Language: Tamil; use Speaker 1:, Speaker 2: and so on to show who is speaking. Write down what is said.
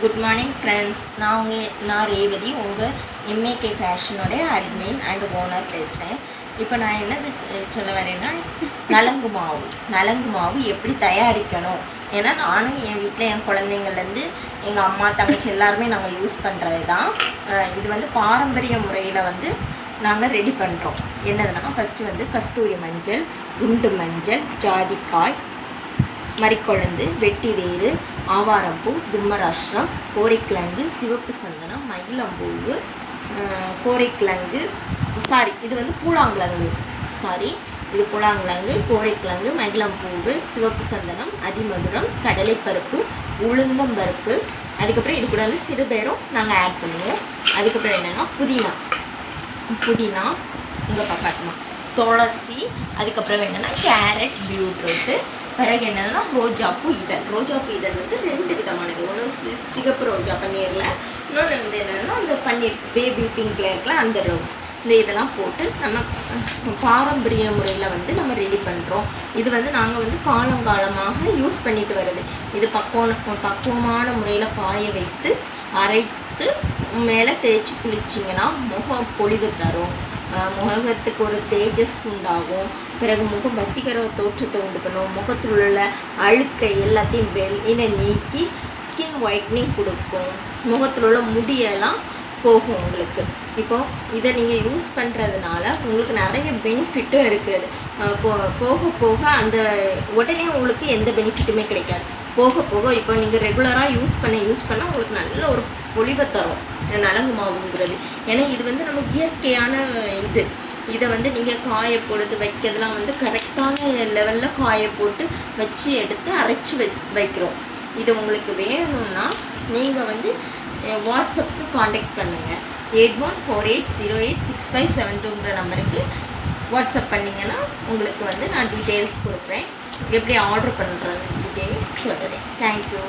Speaker 1: Good morning friends. நான் ரேவதி, உங்கள் எம்ஏகே ஃபேஷனோடைய அட்மின் அண்ட் ஓனர் பேசுகிறேன். இப்போ நான் என்ன சொல்ல வரேன்னா, நலங்கு மாவு எப்படி தயாரிக்கணும். ஏன்னா நானும் என் வீட்டில் என் குழந்தைங்கள்லேருந்து எங்கள் அம்மா தங்கச்சி எல்லாருமே நாங்கள் யூஸ் பண்ணுறது தான். இது வந்து பாரம்பரிய முறையில் நாங்கள் ரெடி பண்ணுறோம். என்னதுன்னா, ஃபஸ்ட்டு கஸ்தூரி மஞ்சள், குண்டு மஞ்சள், ஜாதிக்காய், மறிக்கொழுந்து, வெட்டி வேறு, ஆவாரம்பூ, தும்மராஷ்டிரம், கோரைக்கிழங்கு, சிவப்பு சந்தனம், மகிழம்பூவு, கோரைக்கிழங்கு, இது பூலாங்கிழங்கு, இது பூலாங்கிழங்கு, கோரைக்கிழங்கு, மகிழம்பூவு, சிவப்பு சந்தனம், அதிமதுரம், கடலைப்பருப்பு, உளுந்தம்பருப்பு, அதுக்கப்புறம் இது கூட சிறுபேரும் நாங்கள் ஆட் பண்ணுவோம். அதுக்கப்புறம் என்னென்னா புதினா இங்கே பார்க்கணுமா, துளசி, அதுக்கப்புறம் என்னென்னா கேரட், பீட்ரூட்டு, பிறகு என்னதுன்னா ரோஜாப்பூ இதழ். ரோஜாப்பூ இதழ் 2 விதமானது. ஒன்று சிகப்பு ரோஜா பன்னீரில், இன்னொன்று என்னதுன்னா அந்த பன்னீர் பேபி பிங்க்ல இருக்கலாம் அந்த ரோஸ். இதெல்லாம் போட்டு நம்ம பாரம்பரிய முறையில் நம்ம ரெடி பண்ணுறோம். இது நாங்கள் காலங்காலமாக யூஸ் பண்ணிட்டு வருது. இது பக்குவமான முறையில் காய வைத்து அரைத்து மேலே தேய்ச்சி குளிச்சிங்கன்னா முகம் பொலிவு தரும், முகத்துக்கு ஒரு தேஜஸ் உண்டாகும், பிறகு முகம் வசீகர தோற்றத்தை உண்டு பண்ணும், முகத்தில் உள்ள அழுக்கை எல்லாத்தையும் வெளியில நீக்கி ஸ்கின் ஒயிட்னிங் கொடுக்கும், முகத்தில் உள்ள முடியெல்லாம் போகும் உங்களுக்கு. இப்போது இதை நீங்கள் யூஸ் பண்ணுறதுனால உங்களுக்கு நிறைய பெனிஃபிட்டும் இருக்குது. போக போக அந்த உடனே உங்களுக்கு எந்த பெனிஃபிட்டுமே கிடைக்காது. போக போக இப்போ நீங்கள் ரெகுலராக யூஸ் பண்ண உங்களுக்கு நல்ல ஒரு பொலிவை தரும் நலங்கு மாவுங்கிறது. ஏன்னா இது நம்ம இயற்கையான இதை நீங்கள் காய போடுறது வைக்கிறதுலாம் கரெக்டான லெவலில் காய போட்டு வச்சு எடுத்து அரைச்சி வைக்கிறோம். இது உங்களுக்கு வேணும்னா நீங்கள் வாட்ஸ்அப்புக்கு காண்டாக்ட் பண்ணுங்கள். 8148086572 நம்பருக்கு வாட்ஸ்அப் பண்ணிங்கன்னா உங்களுக்கு நான் டீட்டெயில்ஸ் கொடுக்குறேன். எப்படி ஆர்டர் பண்ணுறது டீட்டெயில் சொல்கிறேன். தேங்க்யூ.